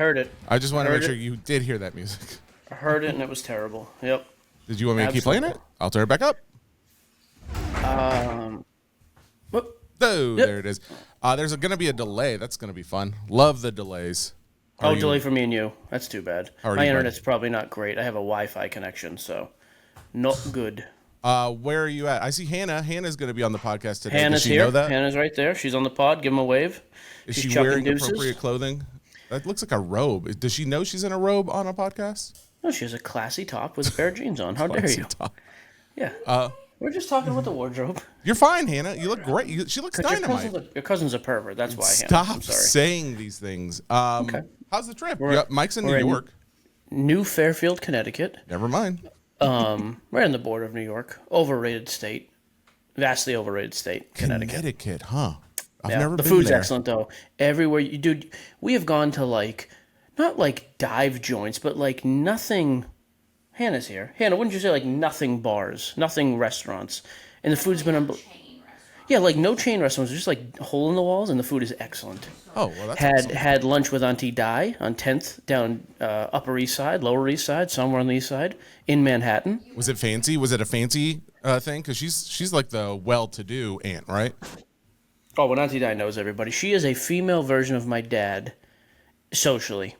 heard it. I just want to make sure you did hear that music. I heard it, and it was terrible. Yep. Did you want me to keep playing it? I'll turn it back up. Whoop. Oh, there it is. There's going to be a delay. That's going to be fun. Love the delays. Delay for me and you. That's too bad. My internet's probably not great. I have a Wi-Fi connection, so not good. Where are you at? I see Hannah. Hannah's going to be on the podcast today. Hannah's Does she here. know that? Hannah's right there. She's on the pod. Give him a wave. Is She's she wearing deuces. appropriate clothing? That looks like a robe. Does she know she's in a robe on a podcast? No, she has a classy top with a pair of jeans on. How dare you? Top. Yeah. We're just talking about the wardrobe. You're fine, Hannah. You look great. She looks dynamite. Your cousin's a pervert. That's why, Hannah. Stop saying these things. Okay. How's the trip? Mike's in New York. New Fairfield, Connecticut. Never mind. Right on the border of New York. Overrated state. Vastly overrated state. Connecticut, huh? I've never been there. The food's excellent, though. Everywhere dude, we have gone to not like dive joints, but like nothing. Hannah's here. Hannah, wouldn't you say like nothing bars, nothing restaurants, and the food's been unbelievable. Yeah, like no chain restaurants, just like hole in the walls, and the food is excellent. Oh, well, that's awesome. Had lunch with Auntie Di on 10th down Upper East Side, Lower East Side, somewhere on the East Side in Manhattan. Was it fancy? Was it a fancy thing? Because she's like the well-to-do aunt, right? Oh, well, Auntie Di knows everybody. She is a female version of my dad, socially.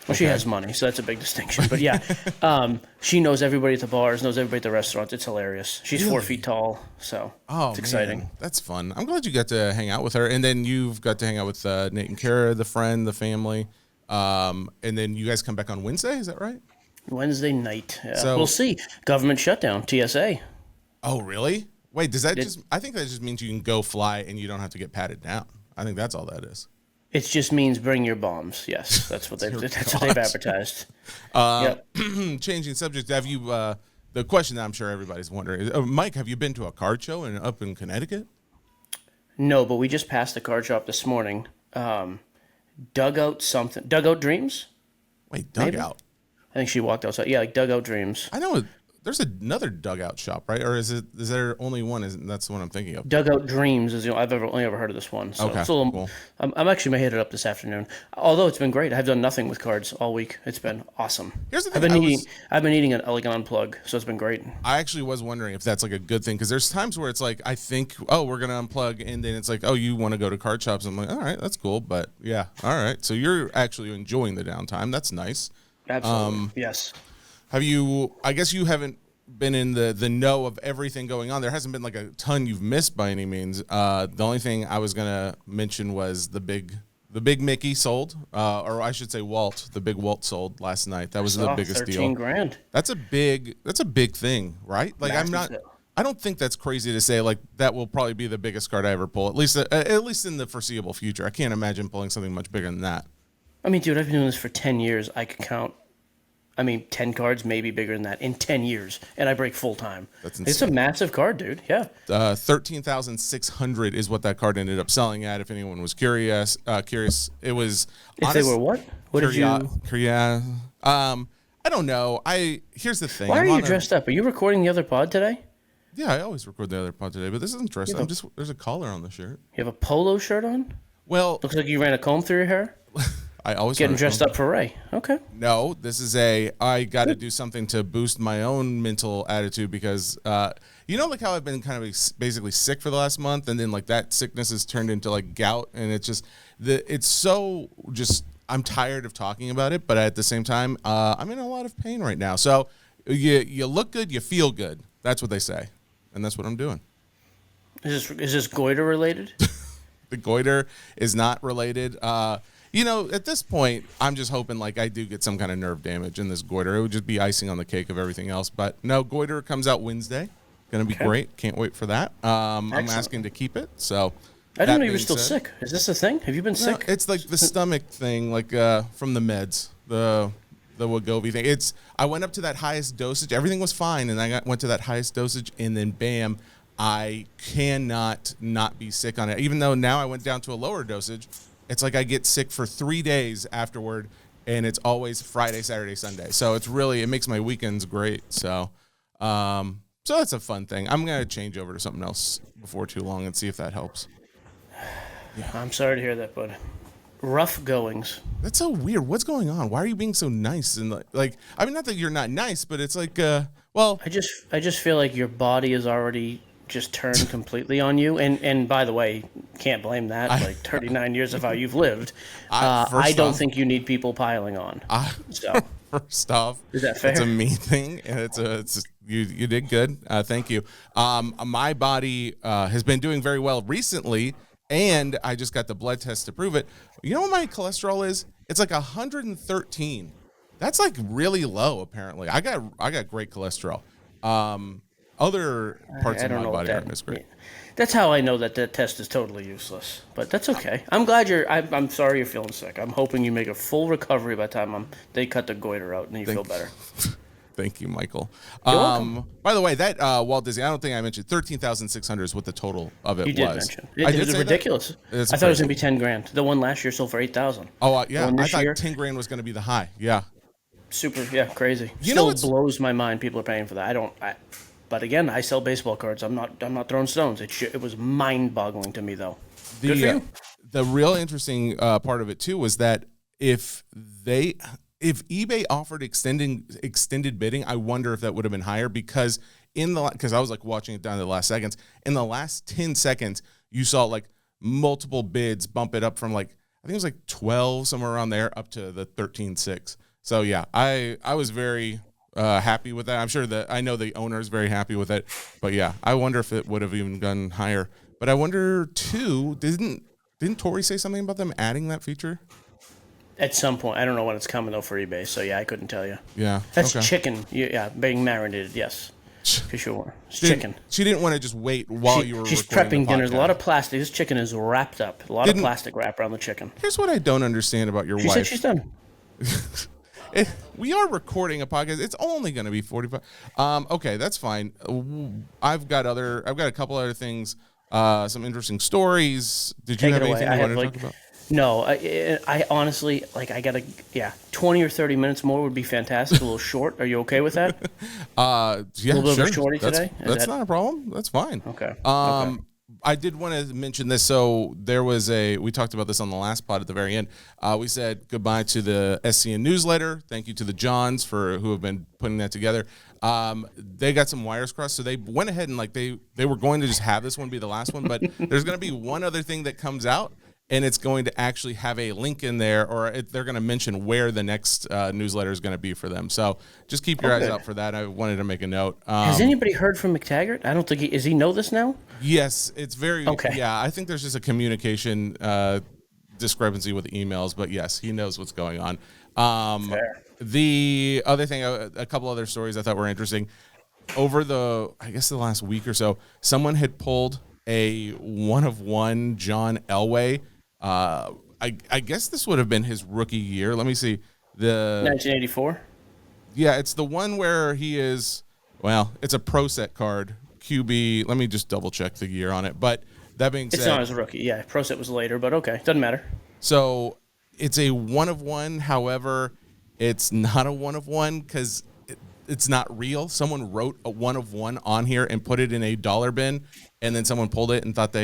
Well, she has money, so that's a big distinction. But yeah, she knows everybody at the bars, knows everybody at the restaurants. It's hilarious. She's 4 feet tall, so it's exciting. Man, that's fun. I'm glad you got to hang out with her. And then you've got to hang out with Nate and Kara, the friend, the family. And then you guys come back on Wednesday, is that right? Wednesday night. Yeah. So, we'll see. Government shutdown, TSA. Oh, really? Wait, does that I think that just means you can go fly and you don't have to get patted down. I think that's all that is. It just means bring your bombs. Yes, that's what they've advertised. Yep. Changing subject, have you? The question that I'm sure everybody's wondering is, Mike, have you been to a card show up in Connecticut? No, but we just passed the card shop this morning. Dugout Dreams. Wait, Dugout. I think she walked outside. Yeah, like Dugout Dreams. I know. There's another Dugout shop, right? Or is there only one? That's the one I'm thinking of. Dugout Dreams is I've only ever heard of this one. So okay, it's a little, cool. I'm actually going to hit it up this afternoon. Although it's been great. I've done nothing with cards all week. It's been awesome. Here's the thing. I've been eating an unplug, so it's been great. I actually was wondering if that's like a good thing, because there's times where it's like, I think, oh, we're going to unplug, and then it's like, oh, you want to go to card shops. I'm like, all right, that's cool. But yeah, all right. So you're actually enjoying the downtime. That's nice. Absolutely. Yes. I guess you haven't been in the know of everything going on. There hasn't been like a ton you've missed by any means. The only thing I was gonna mention was the big Mickey sold, or I should say Walt. The big Walt sold last night. That was the biggest deal. $13,000. That's a big thing, right? Like I don't think that's crazy to say. Like that will probably be the biggest card I ever pull, at least in the foreseeable future. I can't imagine pulling something much bigger than that. I mean, dude, I've been doing this for 10 years. I could count. 10 cards, maybe bigger than that, in 10 years, and I break full time. That's insane. It's a massive card, dude. Yeah. 13,600 is what that card ended up selling at. If anyone was curious, it was. If they were what? What did you? I don't know. Here's the thing. Why are you dressed up? Are you recording the other pod today? Yeah, I always record the other pod today, but this isn't dressed up. There's a collar on the shirt. You have a polo shirt on? Well, looks like you ran a comb through your hair. I always getting dressed up for Ray. Okay. No, this is I got to do something to boost my own mental attitude, because like how I've been kind of basically sick for the last month, and then like that sickness has turned into like gout, and it's just I'm tired of talking about it, but at the same time, I'm in a lot of pain right now. So you look good, you feel good. That's what they say, and that's what I'm doing. Is this goiter related? The goiter is not related. At this point, I'm just hoping like I do get some kind of nerve damage in this goiter. It would just be icing on the cake of everything else. But no, goiter comes out Wednesday. Going to be great. Can't wait for that. I'm asking to keep it. So I didn't know you were still sick. Is this a thing? Have you been sick? It's like the stomach thing, like from the meds, the Wegovy thing. I went up to that highest dosage. Everything was fine, and I went to that highest dosage, and then bam, I cannot not be sick on it. Even though now I went down to a lower dosage. It's like I get sick for 3 days afterward, and it's always Friday, Saturday, Sunday. So it makes my weekends great. So that's a fun thing. I'm going to change over to something else before too long and see if that helps. Yeah. I'm sorry to hear that, bud. Rough goings. That's so weird. What's going on? Why are you being so nice? And like, I mean, not that you're not nice, but it's like, well, I just feel like your body is already just turned completely on you. And by the way, can't blame that. Like 39 years of how you've lived. I don't think you need people piling on. So first off, is that fair? It's a me thing, and it's you did good. Thank you. My body has been doing very well recently, and I just got the blood test to prove it. You know what my cholesterol is? It's like 113. That's like really low. Apparently, I got great cholesterol. Other parts of my body aren't as great. That's how I know that test is totally useless. But that's okay. I'm glad I'm sorry you're feeling sick. I'm hoping you make a full recovery by the time they cut the goiter out and you feel better. Thank you, Michael. You're welcome. By the way, that Walt Disney, I don't think I mentioned 13,600 is what the total of it was. You did mention. It was ridiculous. I thought it was going to be 10 grand. The one last year sold for 8,000. Oh, yeah. I thought 10 grand was going to be the high. Yeah. Super. Yeah. Crazy. You know Still blows my mind. People are paying for that. But again, I sell baseball cards. I'm not throwing stones. It was mind-boggling to me, though. Good for you. The real interesting part of it too was that if eBay offered extended bidding, I wonder if that would have been higher because I was like watching it down to the last seconds. In the last 10 seconds, you saw like multiple bids bump it up from like I think it was like 12 somewhere around there up to the 13.6. So yeah, I was very happy with that. I'm sure that I know the owner is very happy with it, but yeah, I wonder if it would have even gone higher. But I wonder too, didn't Tori say something about them adding that feature? At some point, I don't know when it's coming though for eBay, so yeah, I couldn't tell you. Yeah, that's chicken. Yeah, being marinated. Yes, for sure. It's chicken. She didn't want to just wait while you were. She's prepping dinner. A lot of plastic. This chicken is wrapped up. A lot of plastic wrap around the chicken. Here's what I don't understand about your wife. She said she's done. We are recording a podcast. It's only going to be 45. Okay, that's fine. I've got a couple other things. Some interesting stories. Did you have anything you wanted to talk about? No, I honestly, I got 20 or 30 minutes more would be fantastic. A little short. Are you okay with that? Yeah, a little bit of a shorty today? That's not a problem. That's fine. Okay. I did want to mention this. So we talked about this on the last pod at the very end. We said goodbye to the SCN Newsletter. Thank you to the Johns who have been putting that together. They got some wires crossed, so they went ahead and they were going to just have this one be the last one, but there's going to be one other thing that comes out. And it's going to actually have a link in there, or they're going to mention where the next newsletter is going to be for them. So just keep your eyes out for that. I wanted to make a note. Has anybody heard from McTaggart? I don't think does he know this now? Yes, it's very okay. Yeah, I think there's just a communication discrepancy with emails, but yes, he knows what's going on. Fair. The other thing, a couple other stories I thought were interesting. Over the last week or so, someone had pulled a 1-of-1 John Elway. I guess this would have been his rookie year. Let me see. 1984? Yeah, it's the one where he is, it's a pro set card. QB, let me just double check the year on it. But that being said. It's not his rookie. Yeah, pro set was later, but okay. Doesn't matter. So it's a 1-of-1. However, it's not a 1-of-1 because it's not real. Someone wrote a 1-of-1 on here and put it in a dollar bin, and then someone pulled it and thought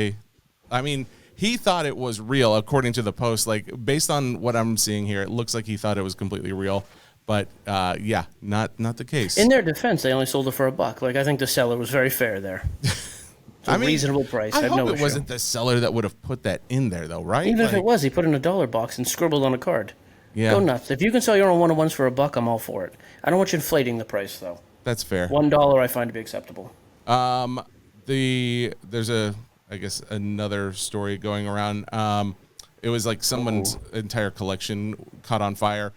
he thought it was real, according to the post. Based on what I'm seeing here, it looks like he thought it was completely real. But, not the case. In their defense, they only sold it for $1. I think the seller was very fair there. It's a reasonable price. I hope it wasn't the seller that would have put that in there, though, right? Even if it was, he put in a dollar box and scribbled on a card. Yeah. Go nuts. If you can sell your own 1-of-1s for $1, I'm all for it. I don't want you inflating the price, though. That's fair. $1 I find to be acceptable. There's another story going around. It was like someone's entire collection caught on fire.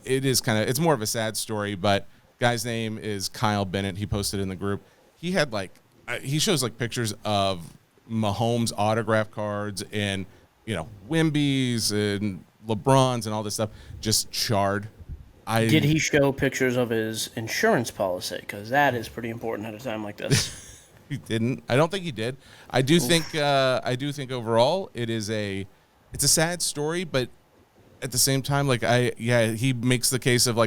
It's more of a sad story, but guy's name is Kyle Bennett. He posted in the group. He had he shows pictures of Mahomes autograph cards and, Wimby's and LeBron's and all this stuff just charred. Did he show pictures of his insurance policy? Because that is pretty important at a time like this. He didn't. I don't think he did. I do think overall it's a sad story, but at the same time, he makes the case of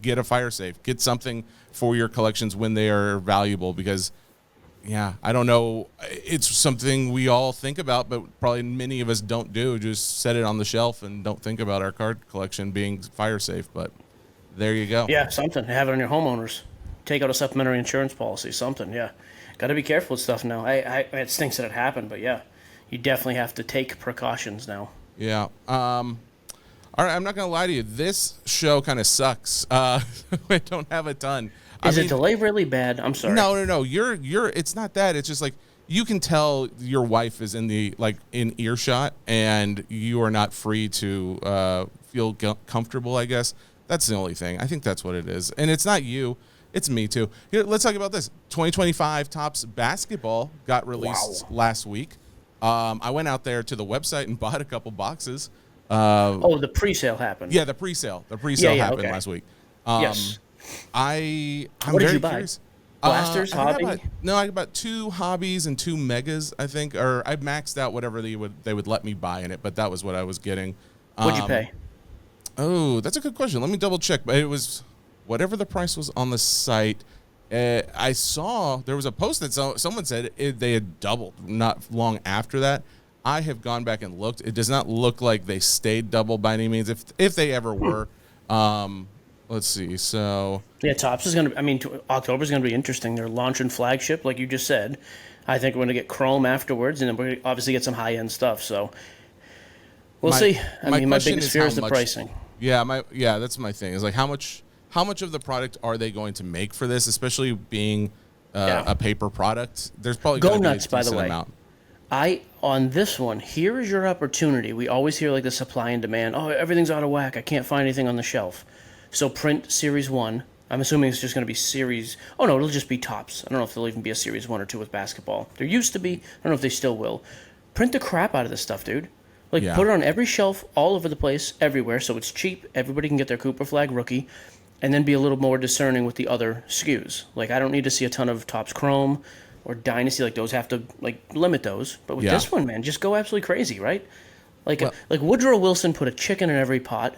get a fire safe, get something for your collections when they are valuable, because Yeah, I don't know. It's something we all think about, but probably many of us don't do. Just set it on the shelf and don't think about our card collection being fire safe. But there you go. Yeah, something. Have it on your homeowners. Take out a supplementary insurance policy. Something. Yeah, got to be careful with stuff now. It stinks that it happened, but yeah, you definitely have to take precautions now. Yeah. All right, I'm not gonna lie to you. This show kind of sucks. We don't have a ton. Is the delay really bad? I'm sorry. No. You're. It's not that. It's just like you can tell your wife is in earshot, and you are not free to feel comfortable. I guess that's the only thing. I think that's what it is, and it's not you. It's me too. Here, let's talk about this. 2025 Topps basketball got released last week. I went out there to the website and bought a couple boxes. The pre-sale happened. Yeah, the pre-sale. The pre-sale happened last week. Yes. I'm what did very you buy? curious. Blasters, hobby? I got 2 hobbies and 2 megas, I think. Or I maxed out whatever they would let me buy in it, but that was what I was getting. What'd you pay? Oh, that's a good question. Let me double check. But it was whatever the price was on the site. I saw there was a post that someone said they had doubled not long after that. I have gone back and looked. It does not look like they stayed double by any means, if they ever were. Let's see. So yeah, Topps is going to. I mean, October is going to be interesting. They're launching flagship, like you just said. I think we're going to get Chrome afterwards, and then we're going to obviously get some high end stuff. So we'll see. My biggest fear is the pricing. Yeah, that's my thing. Is like how much of the product are they going to make for this, especially being a paper product? There's probably go going to be nuts. a By the way, amount. On this one, here is your opportunity. We always hear like the supply and demand. Oh, everything's out of whack. I can't find anything on the shelf. So print Series 1. I'm assuming it's just going to be Series... Oh, no, it'll just be Topps. I don't know if there'll even be a Series 1 or 2 with basketball. There used to be. I don't know if they still will. Print the crap out of this stuff, dude. Put it on every shelf, all over the place, everywhere, so it's cheap. Everybody can get their Cooper Flagg rookie. And then be a little more discerning with the other SKUs. Like, I don't need to see a ton of Topps Chrome or Dynasty. Like, those have to, limit those. But with this one, man, just go absolutely crazy, right? Like Woodrow Wilson put a chicken in every pot.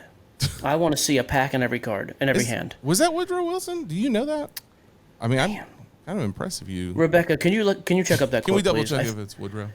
I want to see a pack in every card, in every hand. Was that Woodrow Wilson? Do you know that? I mean, I'm kind of impressed if you... Rebecca, can you check up that quote, Can we double please? check if it's Woodrow?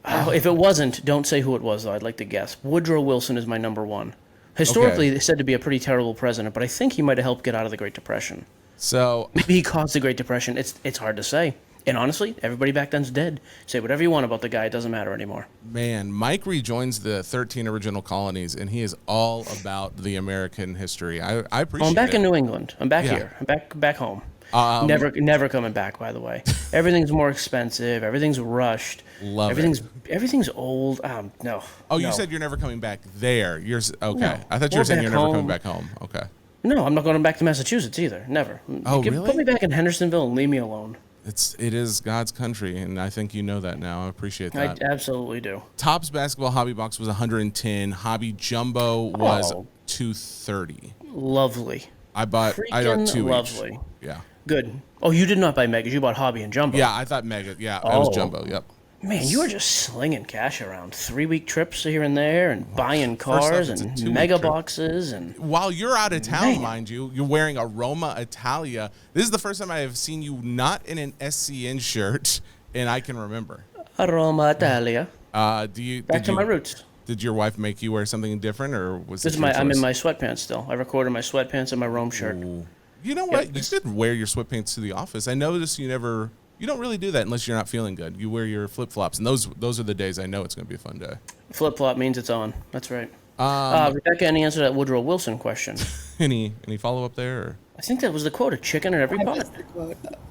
If it wasn't, don't say who it was, though. I'd like to guess. Woodrow Wilson is my number one. Historically, they said to be a pretty terrible president, but I think he might have helped get out of the Great Depression. So maybe he caused the Great Depression. It's hard to say. And honestly, everybody back then's dead. Say whatever you want about the guy. It doesn't matter anymore. Man, Mike rejoins the 13 original colonies, and he is all about the American history. I appreciate it. I'm back in New England. I'm back here. I'm back home. Never coming back, by the way. Everything's more expensive. Everything's rushed. Everything's old. No. Oh, you said you're never coming back there. Okay. No. I thought you were saying you're never coming back home. Okay. No, I'm not going back to Massachusetts either. Never. Really? Put me back in Hendersonville and leave me alone. It is God's country, and I think you know that now. I appreciate that. I absolutely do. Topps basketball hobby box was $110. Hobby jumbo was $230. Lovely. I got 2 lovely. Each. Yeah. Good. Oh, you did not buy megas. You bought hobby and jumbo. Yeah, I thought mega. Yeah, it was jumbo. Yep. Man, you are just slinging cash around. 3-week trips here and there, and buying cars and mega boxes. And while you're out of town, mind you, you're wearing a Roma Italia. This is the first time I have seen you not in an SCN shirt, and I can remember. A Roma Italia. Back to my roots. Did your wife make you wear something different, or was this? I'm in my sweatpants still. I recorded my sweatpants and my Rome shirt. Ooh. You know what? You should wear your sweatpants to the office. I noticed you don't really do that unless you're not feeling good. You wear your flip-flops, and those are the days I know it's going to be a fun day. Flip-flop means it's on. That's right. Rebecca, any answer to that Woodrow Wilson question? Any follow-up there? Or? I think that was the quote, a chicken in every pot.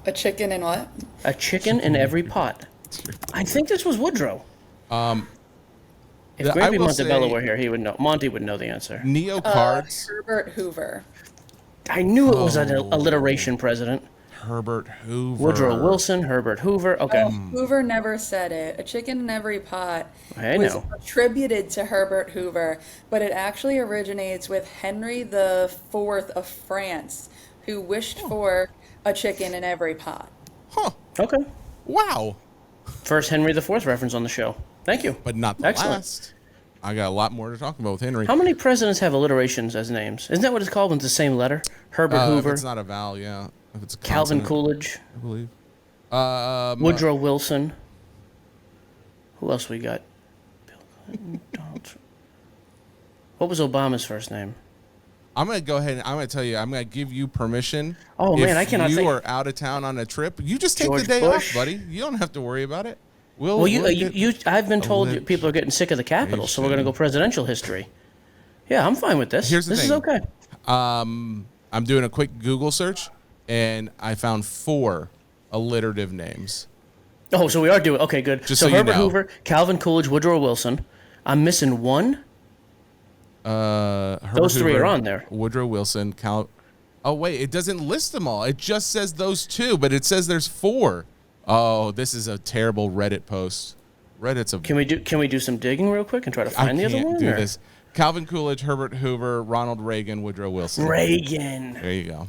A chicken in what? A chicken in every pot. I think this was Woodrow. If Gravy Montebello were here, he would know. Monty would know the answer. Neo Cards. Herbert Hoover. I knew it was an alliteration president. Herbert Hoover. Woodrow Wilson, Herbert Hoover. Okay. Hoover never said it. A chicken in every pot was attributed to Herbert Hoover, but it actually originates with Henry IV of France, who wished for a chicken in every pot. Huh. Okay. Wow. First Henry IV reference on the show. Thank you. But not the last. I got a lot more to talk about with Henry. How many presidents have alliterations as names? Isn't that what it's called when it's the same letter? Herbert Hoover. If it's not a vowel, yeah. If it's a Calvin Coolidge. I believe. Woodrow Wilson. Who else we got? Bill Clinton, Donald Trump. What was Obama's first name? I'm going to go ahead and I'm going to tell you, I'm going to give you permission. Oh, man, I cannot If you think. are out of town on a trip, you just take George the day Bush. off, buddy. You don't have to worry about it. Well, I've been told people are getting sick of the Capitol, so we're going to go presidential history. Yeah, I'm fine with this. Here's the this thing. is okay. I'm doing a quick Google search, and I found 4 alliterative names. Oh, so we are doing okay. Good. Just so so you Herbert know. Hoover, Calvin Coolidge, Woodrow Wilson. I'm missing one. Herbert Those 3 Hoover, are on there. Woodrow Wilson, Oh, wait, it doesn't list them all. It just says those 2, but it says there's 4. Oh, this is a terrible Reddit post. Reddit's a... Can we do some digging real quick and try to I find the other can't one? do or- this. Calvin Coolidge, Herbert Hoover, Ronald Reagan, Woodrow Wilson. Reagan, There you go.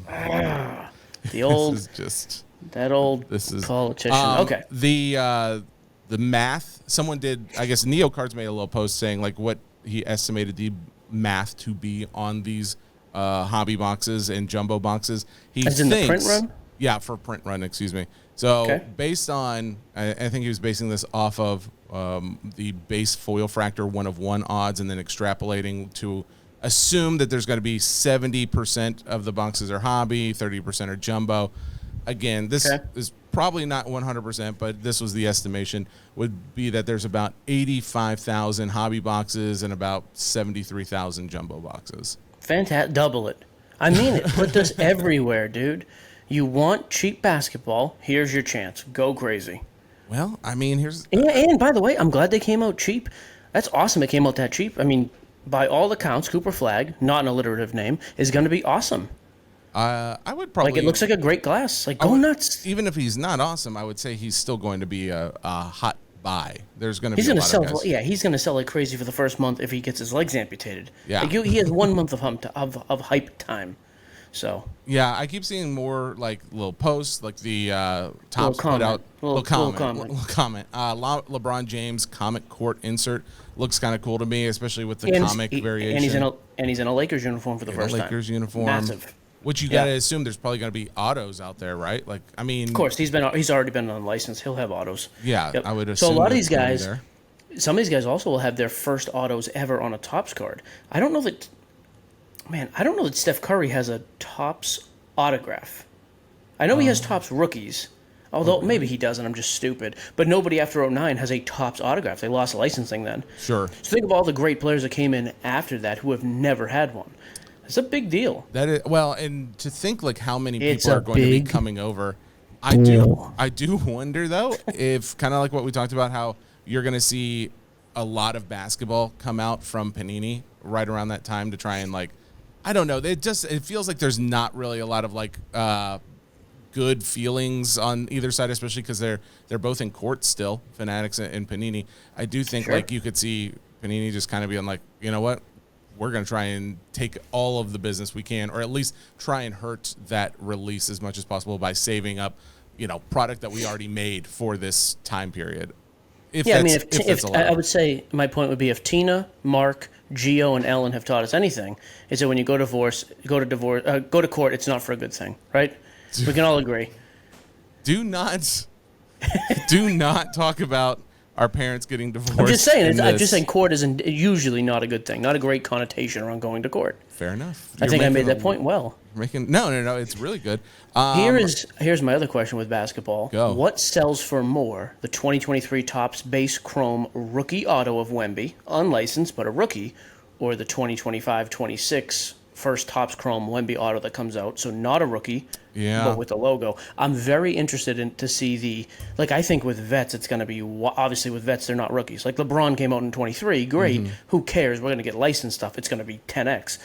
the old This is just... that old This is politician. Okay. The math. Someone did. I guess Neo Cards made a little post saying like what he estimated the math to be on these hobby boxes and jumbo boxes. He As in the print run? Yeah, for print run. Excuse me. So Okay. based on, I think he was basing this off of the base foil fractor 1/1 odds, and then extrapolating to assume that there's going to be 70% of the boxes are hobby, 30% are jumbo. Again, this Okay. is probably not 100%, but this was the estimation, would be that there's about 85,000 hobby boxes and about 73,000 jumbo boxes. Fantastic. Double it. I mean it. Put this everywhere, dude. You want cheap basketball? Here's your chance. Go crazy. Well, I mean, here's... And by the way, I'm glad they came out cheap. That's awesome. It came out that cheap. I mean, by all accounts, Cooper Flagg, not an alliterative name, is going to be awesome. I would probably... Like, it looks like a great glass. Like, go nuts. Even if he's not awesome, I would say he's still going to be a hot buy. There's going to be He's a going to lot sell. of guys. Yeah, he's going to sell like crazy for the first month if he gets his legs amputated. Yeah. Like, he has 1 month of hype time. So Yeah, I keep seeing more like little posts, like the Tops put comment. out Little comment. little comment. LeBron James comic court insert looks kind of cool to me, especially with the and comic variation. and he's in a Lakers uniform for the In first a time. Lakers uniform, Massive. Which you Yeah. gotta assume there's probably gonna be autos out there, right? Like, I mean, Of course, he's already been on license. He'll have autos. yeah, Yep. I would assume. So a lot of that's these gonna be guys, there. some of these guys also will have their first autos ever on a Topps card. I don't know that Steph Curry has a Topps autograph. I know he has Topps rookies, although maybe he doesn't. I'm just stupid. But nobody after 2009 has a Topps autograph. They lost licensing then. Sure. So think of all the great players that came in after that who have never had one. It's a big deal. That is, well, and to think like how many It's people a are going to be big coming over. deal. I do wonder though if kind of like what we talked about, how you're going to see a lot of basketball come out from Panini right around that time to try and like, I don't know. It feels like there's not really a lot of like good feelings on either side, especially because they're both in court still, Fanatics and Panini. I do think Sure. like you could see Panini just kind of being like, you know what? We're going to try and take all of the business we can, or at least try and hurt that release as much as possible by saving up, product that we already made for this time period. Yeah, I mean, if that's if allowed. I would say my point would be if Tina, Mark, Gio, and Ellen have taught us anything, is that when you go to court, it's not for a good thing, right? We can all agree. do not talk about our parents getting divorced. I'm just saying. in I'm this. just saying. Court is usually not a good thing. Not a great connotation around going to court. Fair enough. I think I made that point well. No. It's really good. Here's my other question with basketball. Go. What sells for more, the 2023 Topps base chrome rookie auto of Wemby, unlicensed but a rookie, or the 2025-26 first Topps chrome Wemby auto that comes out, so not a rookie, Yeah. but with the logo? I'm very interested to see I think with vets it's going to be, obviously with vets they're not rookies. Like LeBron came out in 23, great. Mm-hmm. Who cares? We're going to get licensed stuff. It's going to be 10x.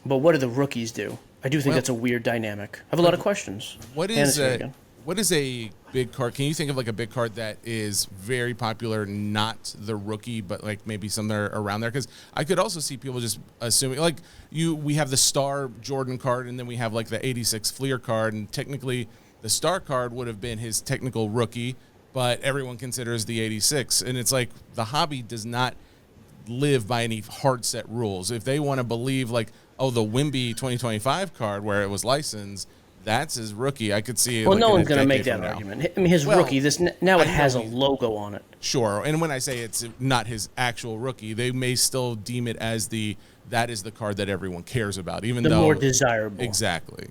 But what do the rookies do? I do think that's a weird dynamic. I have a lot of questions. What is a big card? Can you think of like a big card that is very popular, not the rookie, but like maybe somewhere around there? Because I could also see people just assuming like we have the star Jordan card, and then we have like the 86 Fleer card, and technically the star card would have been his technical rookie, but everyone considers the 86, and it's like the hobby does not live by any hard set rules. If they want to believe like, oh, the Wemby 2025 card where it was licensed, that's his rookie. I could see. Well, like no in a one's going to make decade that from now. argument. I mean, his Well, rookie. Now it I has a know he- logo on it. Sure, and when I say it's not his actual rookie, they may still deem it as that is the card that everyone cares about, even The though more desirable. Exactly.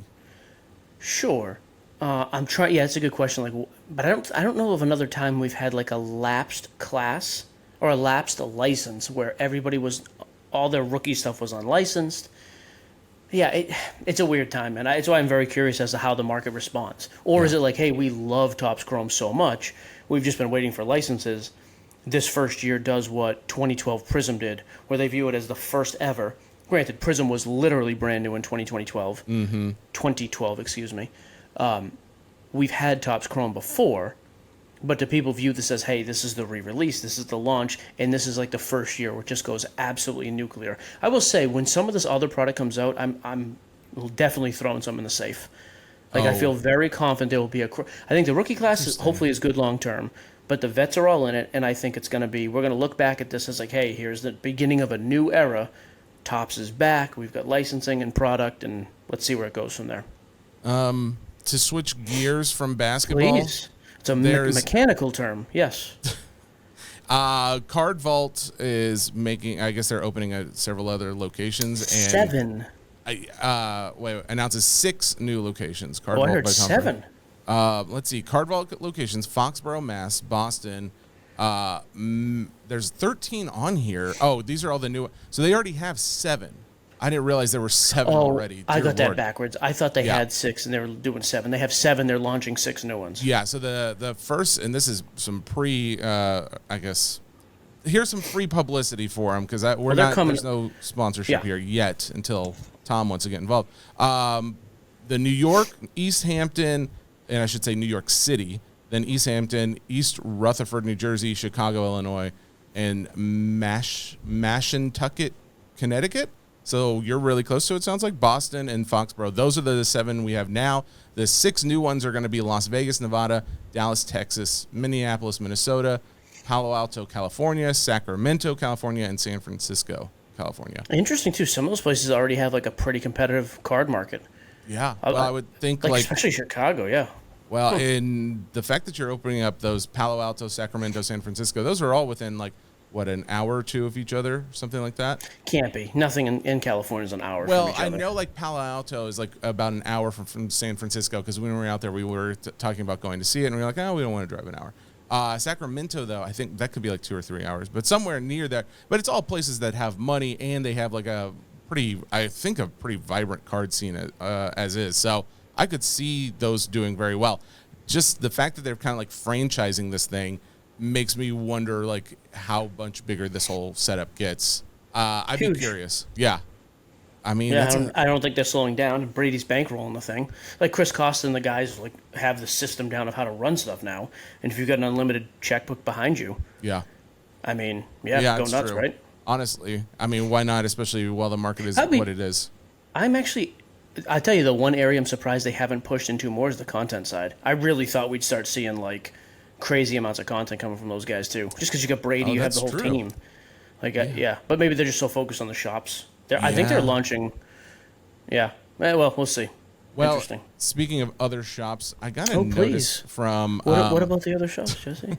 Sure. I'm trying. Yeah, it's a good question. Like, but I don't know of another time we've had like a lapsed class or a lapsed license where everybody was, all their rookie stuff was unlicensed. Yeah, it's a weird time, and it's why I'm very curious as to how the market responds. Or is it like, hey, we love Topps Chrome so much, we've just been waiting for licenses. This first year does what 2012 Prism did, where they view it as the first ever. Granted, Prism was literally brand new in 2012. 2012, excuse me. We've had Topps Chrome before, but do people view this as, hey, this is the re-release, this is the launch, and this is like the first year where it just goes absolutely nuclear. I will say, when some of this other product comes out, I'm definitely throwing some in the safe. Like, I feel very confident there will be I think the rookie class hopefully is good long term, but the vets are all in it, and I think it's going to be, we're going to look back at this as like, hey, here's the beginning of a new era. Topps is back, we've got licensing and product, and let's see where it goes from there. To switch gears from basketball, Please. It's a mechanical term, yes. Card Vault is making. I guess they're opening at several other locations. And 7. Announces 6 new locations. Card Oh, Vault I heard by Tom 7. Brady. Let's see. Card Vault locations: Foxborough, Mass, Boston. There's 13 on here. Oh, these are all the new. So they already have 7. I didn't realize there were 7 already. I Dear got that Lord. backwards. I thought they had 6 and they were doing 7. They have 7. They're launching 6 new ones. Yeah, so the first, and this is some I guess, here's some free publicity for them because there's no sponsorship here yet until Tom wants to get involved. The New York, East Hampton, and I should say New York City, then East Hampton, East Rutherford, New Jersey, Chicago, Illinois, and Mashantucket, Connecticut. So you're really close to it, sounds like. Boston and Foxborough. Those are the 7 we have now. The 6 new ones are going to be Las Vegas, Nevada, Dallas, Texas, Minneapolis, Minnesota, Palo Alto, California, Sacramento, California, and San Francisco, California. Interesting, too. Some of those places already have like a pretty competitive card market. Yeah. Well, I would think like especially Chicago, yeah. Well, in the fact that you're opening up those Palo Alto, Sacramento, San Francisco, those are all within like, what, an hour or 2 of each other, something like that? Can't be. Nothing in California is an hour from Well, each other. I know like Palo Alto is like about an hour from San Francisco because when we were out there, we were talking about going to see it, and we were like, oh, we don't want to drive an hour. Sacramento, though, I think that could be like 2 or 3 hours, but somewhere near there. But it's all places that have money, and they have like a pretty vibrant card scene as is. So I could see those doing very well. Just the fact that they're kind of like franchising this thing makes me wonder like how much bigger this whole setup gets. I'd be curious. Yeah. I mean, I don't think they're slowing down. Brady's bankrolling the thing. Like Chris Costa and the guys like have the system down of how to run stuff now. And if you've got an unlimited checkbook behind you, yeah. I mean, go nuts, true. right? Honestly, I mean, why not? Especially while the market is what it is. I tell you, the one area I'm surprised they haven't pushed into more is the content side. I really thought we'd start seeing like crazy amounts of content coming from those guys too. Just because you got Brady, you have the whole team. Like, but maybe they're just so focused on the shops. I think they're launching. Yeah. Well, we'll see. Well, interesting. Speaking of other shops, I got a notice from. What about the other shops, Jesse?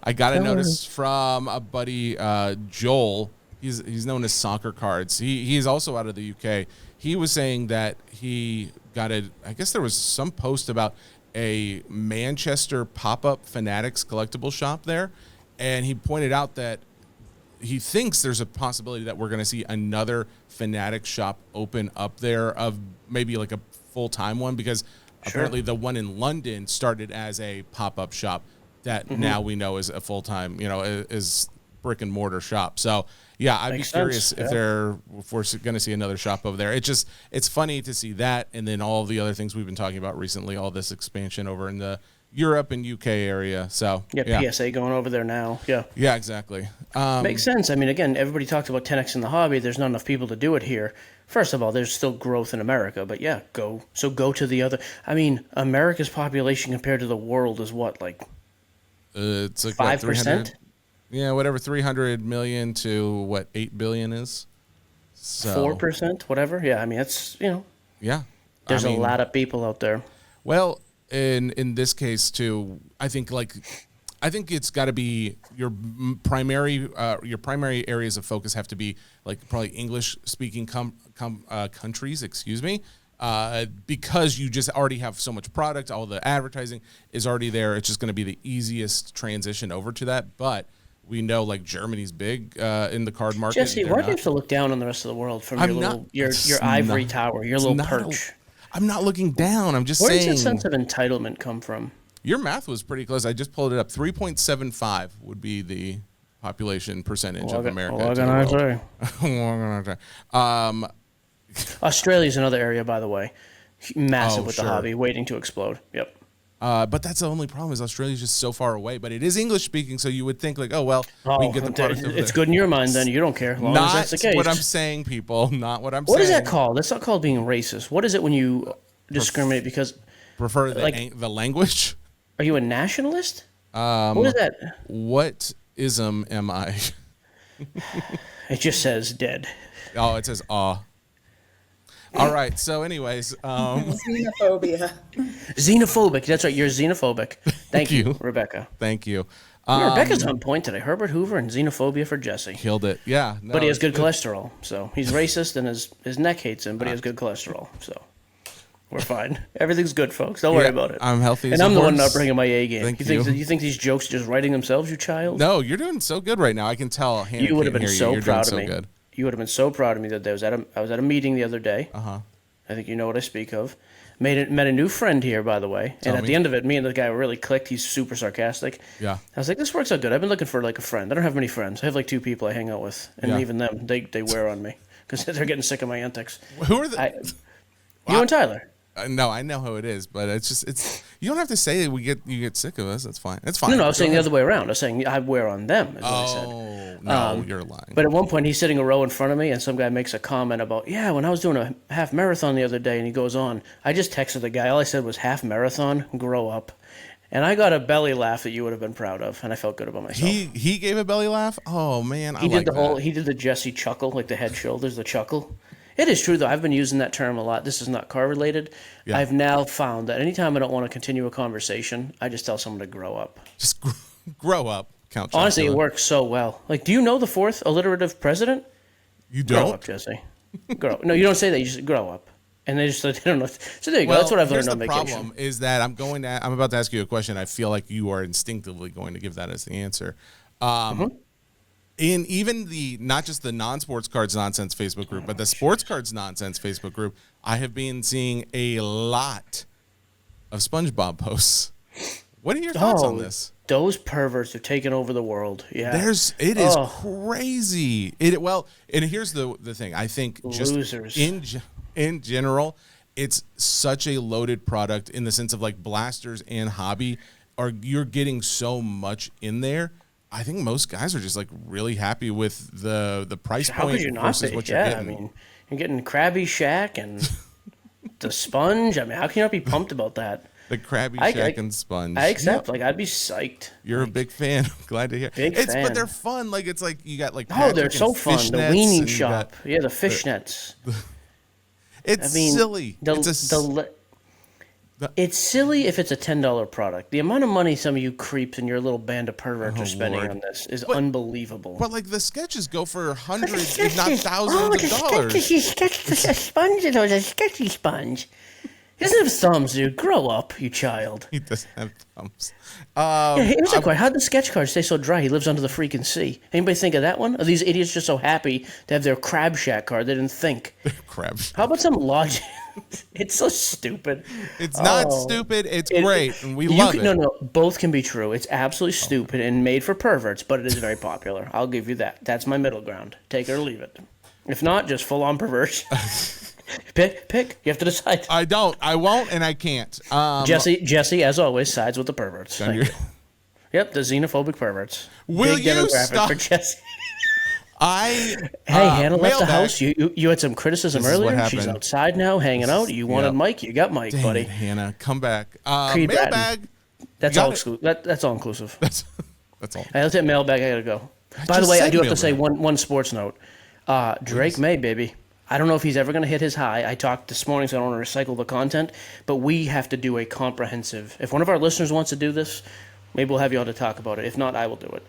I got a notice from a buddy, Joel. He's known as Soccer Cards. He's also out of the UK. He was saying that he got I guess there was some post about a Manchester pop-up Fanatics collectible shop there, and he pointed out that he thinks there's a possibility that we're going to see another Fanatics shop open up there, of maybe like a full-time one, because apparently the one in London started as a pop-up shop that now we know is a full-time, is brick and mortar shop. So yeah, I'd be curious if we're going to see another shop over there. It's funny to see that, and then all the other things we've been talking about recently, all this expansion over in the Europe and UK area. So PSA going over there now. Yeah, exactly. Makes sense. I mean, again, everybody talks about 10x in the hobby. There's not enough people to do it here. First of all, there's still growth in America, but go to the other. I mean, America's population compared to the world is what, like it's like 5%. Yeah, whatever 300 million to what 8 billion is. So 4%, whatever. Yeah, I mean that's Yeah. There's a lot of people out there. Well, in this case too, I think it's got to be your primary areas of focus have to be like probably English speaking countries, because you just already have so much product, all the advertising is already there. It's just going to be the easiest transition over to that. But we know like Germany's big in the card market. Jesse, why do you have to look down on the rest of the world from your ivory tower, your little perch? I'm not looking down. I'm just saying. Where does that sense of entitlement come from? Your math was pretty close. I just pulled it up. 3.75 would be the population percentage of America. What can I say? Australia's another area, by the way. Massive with the hobby, waiting to explode. Yep. But that's the only problem is Australia's just so far away. But it is English speaking, so you would think like, we can get the product over there. It's good in your mind, then. You don't care. As long as that's the case. Not what I'm saying, people. Not what I'm saying. What is that called? That's not called being racist. What is it when you discriminate because... Prefer the language? Are you a nationalist? What is that? What ism am I? It just says dead. Oh, it says aw. All right. So, anyways, Xenophobia. Xenophobic. That's right. You're xenophobic. Thank you, Rebecca. Thank you. Rebecca's on point today. Herbert Hoover and xenophobia for Jesse. Killed it. Yeah. No, but he has good cholesterol, so he's racist and his neck hates him. But he has good cholesterol, so. We're fine. Everything's good, folks. Don't worry about it. I'm healthy. And I'm the one not bringing my A game. Thank you think these jokes are just writing themselves, you child? No, you're doing so good right now. I can tell. Hannah You would have been so You're proud of doing me. so good. You would have been so proud of me that I was at a meeting the other day. Uh-huh. I think you know what I speak of. Met a new friend here, by the way. And at the end of it, me and the guy really clicked. He's super sarcastic. Yeah. I was like, this works out good. I've been looking for like a friend. I don't have many friends. I have like 2 people I hang out with, and even them, they wear on me because they're getting sick of my antics. Who are the? You and Tyler. No, I know who it is, but it's you don't have to say you get sick of us. That's fine. It's fine. No, I was saying the other way around. I was saying I wear on them, is what I said. Oh, no, you're lying. But at one point, he's sitting a row in front of me, and some guy makes a comment about, when I was doing a half marathon the other day, and he goes on. I just texted the guy. All I said was, half marathon, grow up. And I got a belly laugh that you would have been proud of, and I felt good about myself. He gave a belly laugh? Oh, man, He did the Jesse chuckle, like the head shoulders, the chuckle. It is true, though. I've been using that term a lot. This is not car-related. Yeah. I've now found that anytime I don't want to continue a conversation, I just tell someone to grow up. Just grow up, Count Chocula. Honestly, it works so well. Like, do you know the 4th alliterative president? You don't? Grow up, Jesse. Grow up. No, you don't say that. You just grow up. And they don't know. So there you go. That's what I've learned on vacation. The problem is that I'm about to ask you a question. I feel like you are instinctively going to give that as the answer. In even not just the non-sports cards nonsense Facebook group, but the sports cards nonsense Facebook group, I have been seeing a lot of SpongeBob posts. What are your thoughts on this? Those perverts are taking over the world. Yeah, it is crazy. And here's the thing. I think just losers in general, it's such a loaded product in the sense of like blasters and hobby. You're getting so much in there. I think most guys are just like really happy with the price point. How could you not be? What you're getting. I mean, you're getting Krabby Shack and the Sponge. I mean, how can you not be pumped about that? The Krabby Shack and Sponge. I accept. Yep. Like, I'd be psyched. You're a big fan. Glad to hear. Big fan. But they're fun. Like, it's like you got like they're so fun. The weaning shop. Yeah, the fishnets. It's silly. It's silly if it's a $10 product. The amount of money some of you creeps and your little band of perverts are spending on this is unbelievable. But like the sketches go for hundreds, if not thousands of dollars. The sponge, it was a sketchy sponge. He doesn't have thumbs, dude. Grow up, you child. He doesn't have thumbs. Here's a question. How'd the sketch card stay so dry? He lives under the freaking sea. Anybody think of that one? Are these idiots just so happy to have their Crab Shack card? They didn't think. Crab Shack. How about some logic? It's so stupid. It's not stupid. It's great, and we love it. No. Both can be true. It's absolutely stupid and made for perverts, but it is very popular. I'll give you that. That's my middle ground. Take it or leave it. If not, just full-on perversion. Pick. You have to decide. I don't. I won't, and I can't. Jesse, as always, sides with the perverts. Yep, the xenophobic perverts. Will Big you demographic stop? For Jesse. Hey, Hannah left the house. You had some criticism This is what earlier. She's happened. outside now, hanging out. You wanted Mike. You got Mike, Dang buddy. it, Hannah, come back. Creed Mailbag. That's all exclusive. That's all inclusive. That's all. Hey, let's hit mailbag. I gotta go. By the way, I do have to say one sports note. Drake May, baby. I don't know if he's ever going to hit his high. I talked this morning, so I don't want to recycle the content, but we have to do a comprehensive. If one of our listeners wants to do this, maybe we'll have you on to talk about it. If not, I will do it.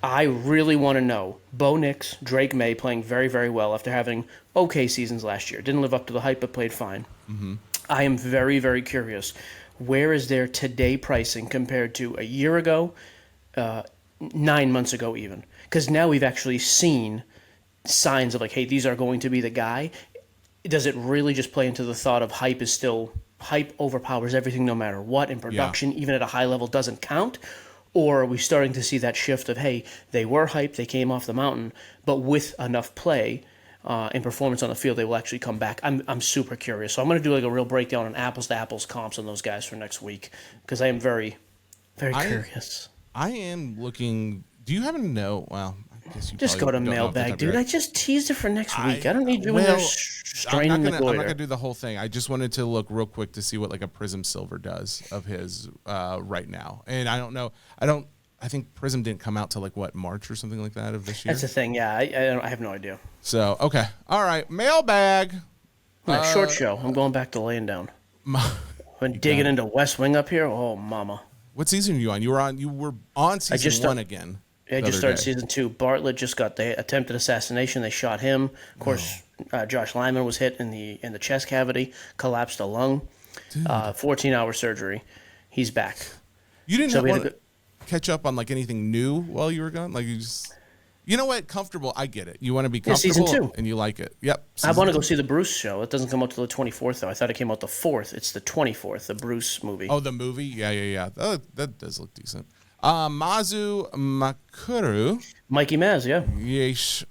I really want to know. Bo Nix, Drake Maye playing very, very well after having okay seasons last year. Didn't live up to the hype, but played fine. Mm-hmm. I am very, very curious. Where is their today pricing compared to a year ago, 9 months ago even? Because now we've actually seen signs of like, hey, these are going to be the guy. Does it really just play into the thought of hype overpowers everything no matter what, and production, even at a high level, doesn't count? Or are we starting to see that shift of, hey, they were hyped, they came off the mountain, but with enough play and performance on the field, they will actually come back? I'm super curious. So I'm going to do like a real breakdown on apples-to-apples comps on those guys for next week, because I am very, very curious. I am looking. Do you happen to know? Well, I guess you just go to Mailbag, dude. I just teased it for next week. I don't need you in there straining the goiter. I'm not gonna do the whole thing. I just wanted to look real quick to see what like a Prism Silver does of his right now. And I don't know. I think Prism didn't come out till like what, March or something like that of this year. That's the thing. Yeah, I have no idea. So okay, all right, Mailbag. Short show. I'm going back to laying down. Been digging into West Wing up here. Oh, mama. What season are you on? You were on season 1 again. I just started season 2. Bartlett just got the attempted assassination. They shot him. Of course, Josh Lyman was hit in the chest cavity, collapsed a lung. 14-hour surgery. He's back. You didn't want to catch up on like anything new while you were gone? Like you know what? Comfortable. I get it. You want to be comfortable, season 2. And you like it. Yep. I want to go see the Bruce show. It doesn't come out till the 24th, though. I thought it came out the 4th. It's the 24th, the Bruce movie. Oh, the movie? Yeah. That does look decent. Mazu Makuru. Mikey Maz, yeah. Yeesh.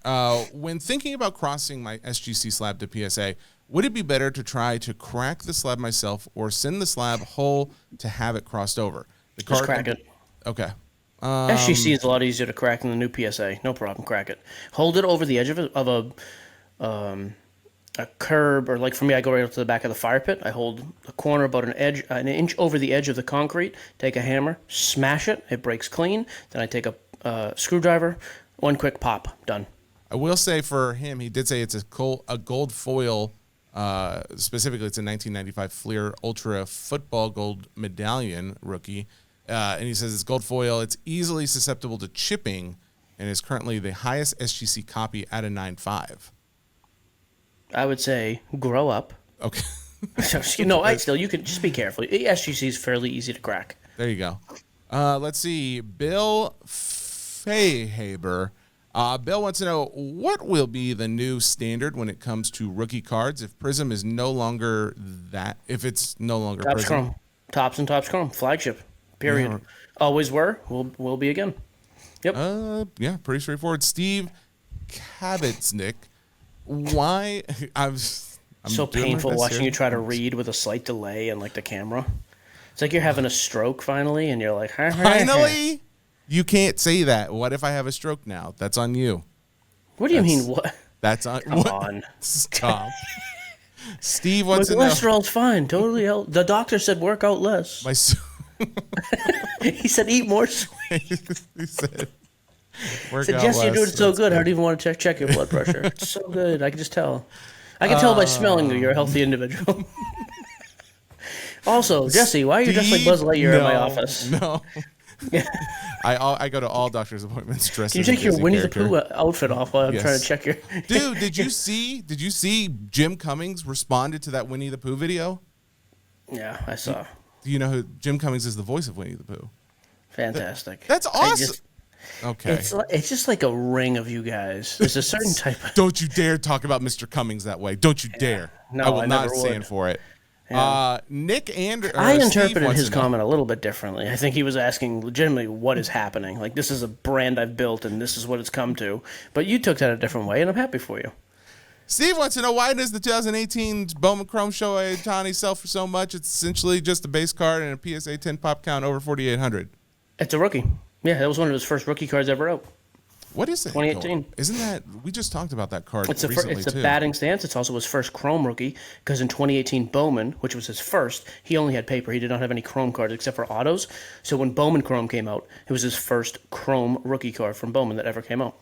When thinking about crossing my SGC slab to PSA, would it be better to try to crack the slab myself or send the slab whole to have it crossed over? Just crack it. Okay. SGC is a lot easier to crack than the new PSA. No problem, crack it. Hold it over the edge of a curb, or like for me, I go right up to the back of the fire pit. I hold the corner about an inch over the edge of the concrete. Take a hammer, smash it. It breaks clean. Then I take a screwdriver, one quick pop, done. I will say for him, he did say it's a gold foil. Specifically, it's a 1995 Fleer Ultra Football Gold Medallion rookie. And he says it's gold foil. It's easily susceptible to chipping and is currently the highest SGC copy at a 9.5. I would say grow up. Okay. You can just be careful. SGC is fairly easy to crack. There you go. Let's see. Bill Fayhaber. Bill wants to know, what will be the new standard when it comes to rookie cards if Prism is no longer that, if it's no longer Topps Prism? Chrome. Topps and Topps Chrome. Flagship. Period. Yeah. Always were. Will be again. Yep. Yeah, pretty straightforward. Steve Kabitznick. Why? I'm so painful watching you try to read with a slight delay and like the camera. It's like you're having a stroke finally, and you're like, finally? You can't say that. What if I have a stroke now? That's on you. What do you mean? What? That's on. Come on. Stop. Steve wants to know. My cholesterol's fine. Totally healthy. The doctor said work out less. He said eat more sweets. He said. Jesse, you're doing so good. I don't even want to check your blood pressure. It's so good. I can just tell. I can tell by smelling that you're a healthy individual. Also, Jesse, why are you dressed like Buzz Lightyear in my office? No. I go to all doctor's appointments dressed. Can you take your Winnie the Pooh outfit off while I'm trying to check your? Dude, did you see Jim Cummings responded to that Winnie the Pooh video? Yeah, I saw. Do you know who Jim Cummings is? The voice of Winnie the Pooh. Fantastic. That's awesome. Okay. It's just like a ring of you guys. There's a certain type of... Don't you dare talk about Mr. Cummings that way. Don't you dare. No, I will not stand for it. Yeah. Nick Anderson. I interpreted his comment a little bit differently. I think he was asking legitimately what is happening. Like, this is a brand I've built and this is what it's come to. But you took that a different way, and I'm happy for you. Steve wants to know, why does the 2018 Bowman Chrome show Ohtani sell for so much? It's essentially just a base card and a PSA 10 pop count over 4,800. It's a rookie. Yeah, that was one of his first rookie cards ever out. What is it? 2018. Isn't that, we just talked about that card it's recently, It's a batting stance. It's also his first Chrome rookie, because in 2018 Bowman, which was his first, he only had paper. He did not have any Chrome cards except for autos. So when Bowman Chrome came out, it was his first Chrome rookie card from Bowman that ever came out.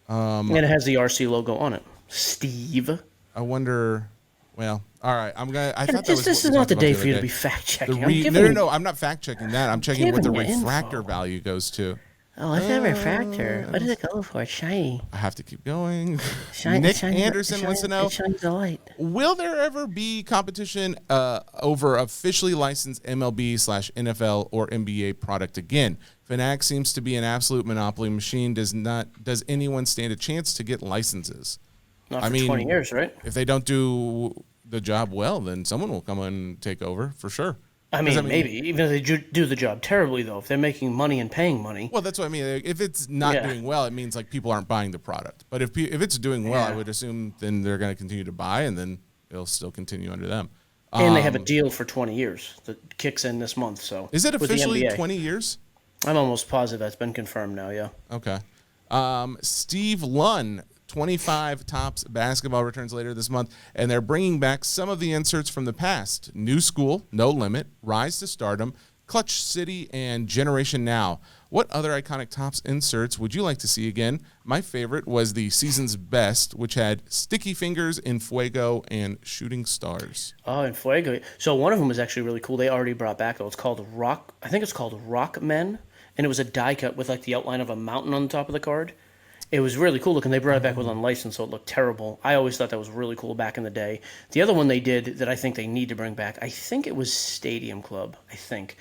And it has the RC logo on it. Steve. I wonder. Well, all right. I thought that was This what is we not the talked about day the for you other to be day. fact The checking. no. I'm not fact checking that. I'm checking what the giving you refractor info. value goes to. Oh, what's that refractor? What does it go for? It's shiny. I have to keep going. Shine, Nick shines, Anderson wants to know: It shines the light. will there ever be competition over officially licensed MLB/NFL or NBA product again? Fanatic seems to be an absolute monopoly machine. Does anyone stand a chance to get licenses? Not for 20 years, right? If they don't do the job well, then someone will come and take over for sure. I mean, maybe. Even if they do the job terribly, though, if they're making money and paying money. Well, that's what I mean. If it's not doing well, it means like people aren't buying the product. But if it's doing well, I would assume then they're going to continue to buy, and then it'll still continue under them. And they have a deal for 20 years that kicks in this month. So is it with the officially NBA. 20 years? I'm almost positive that's been confirmed now, yeah. Okay. Steve Lunn, 25 Tops basketball returns later this month, and they're bringing back some of the inserts from the past. New School, No Limit, Rise to Stardom, Clutch City, and Generation Now. What other iconic Tops inserts would you like to see again? My favorite was the Season's Best, which had Sticky Fingers, In Fuego, and Shooting Stars. Oh, and Fuego. So one of them was actually really cool. They already brought back, though. It's called Rock. I think it's called Rock Men, and it was a die cut with like the outline of a mountain on the top of the card. It was really cool looking. They brought it back with unlicensed, so it looked terrible. I always thought that was really cool back in the day. The other one they did that I think they need to bring back, I think it was Stadium Club, I think.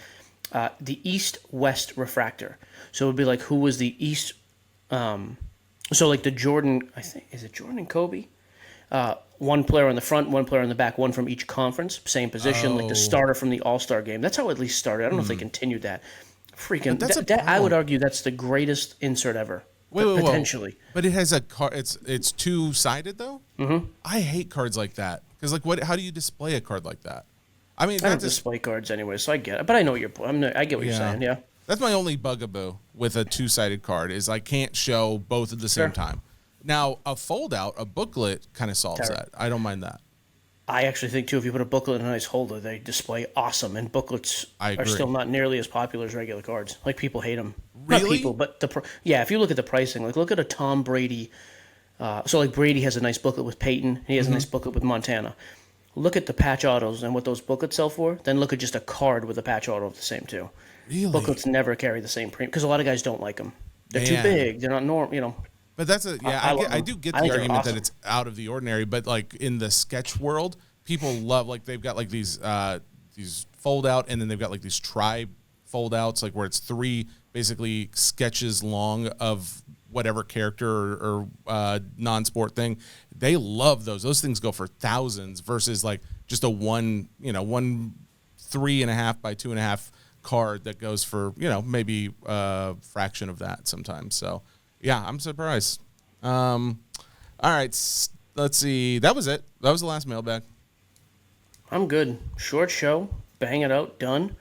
The East-West Refractor. So it would be like who was the East... so like the Jordan... I think, is it Jordan and Kobe? One player on the front, one player on the back, one from each conference, same position, like the starter from the All-Star game. That's how it at least started. I don't know if they continued that. Freaking... I would argue that's the greatest insert ever. Wait, potentially. But it has a card. It's two-sided though. Mm-hmm. I hate cards like that because like what? How do you display a card like that? I mean, I don't display cards anyway, so I get it. But I know what I get what you're saying. Yeah. That's my only bugaboo with a two-sided card is I can't show both at the same time. Now a fold-out, a booklet, kind of solves that. I don't mind that. I actually think too, if you put a booklet in a nice holder, they display awesome. And booklets are still not nearly as popular as regular cards. Like people hate them. Really? Not people, but if you look at the pricing, like look at a Tom Brady. So like Brady has a nice booklet with Peyton. And he has a nice booklet with Montana. Look at the patch autos and what those booklets sell for. Then look at just a card with a patch auto of the same too. Really? Booklets never carry the same premium because a lot of guys don't like them. They're too big. They're not normal. But that's I do get the argument that it's out of the ordinary. But like in the sketch world, people love like they've got like these fold out, and then they've got like these tri fold outs, like where it's three basically sketches long of whatever character or non-sport thing. They love those. Those things go for thousands versus like just a one 3.5 by 2.5 card that goes for maybe a fraction of that sometimes. So yeah, I'm surprised. All right, let's see. That was it. That was the last mailbag. I'm good. Short show. Bang it out. Done.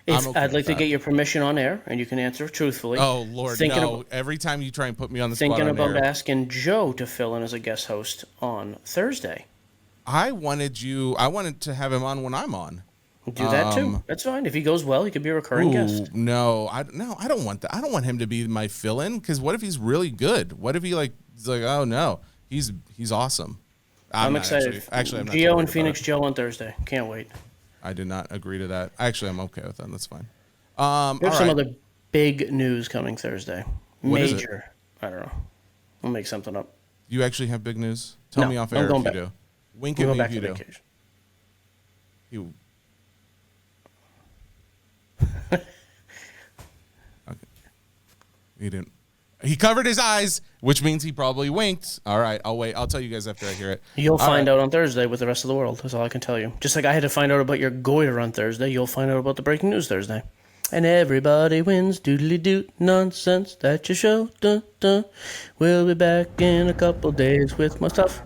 I'd like to get your permission on air, and you can answer truthfully. Oh, Lord, no. Every time you try and put me on the spot Thinking on about air. asking Joe to fill in as a guest host on Thursday. I wanted to have him on when I'm on. Do that too. That's fine. If he goes well, he could be a recurring guest. No, I don't want that. I don't want him to be my fill-in because what if he's really good? What if he's like, oh no, he's awesome. I'm excited. Actually, I'm not. Gio and Phoenix Joe on Thursday. Can't wait. I did not agree to that. Actually, I'm okay with that. That's fine. We have some other big news coming Thursday. What is it? Major. I don't know. We'll make something up. You actually have big news? Tell me off air if you do. Wink at me if you do. Okay. He didn't. He covered his eyes, which means he probably winked. All right, I'll wait. I'll tell you guys after I hear it. You'll find out on Thursday with the rest of the world. That's all I can tell you. Just like I had to find out about your goiter on Thursday, you'll find out about the breaking news Thursday. And everybody wins, doodly doot, nonsense, that's your show, dun dun. We'll be back in a couple days with more stuff.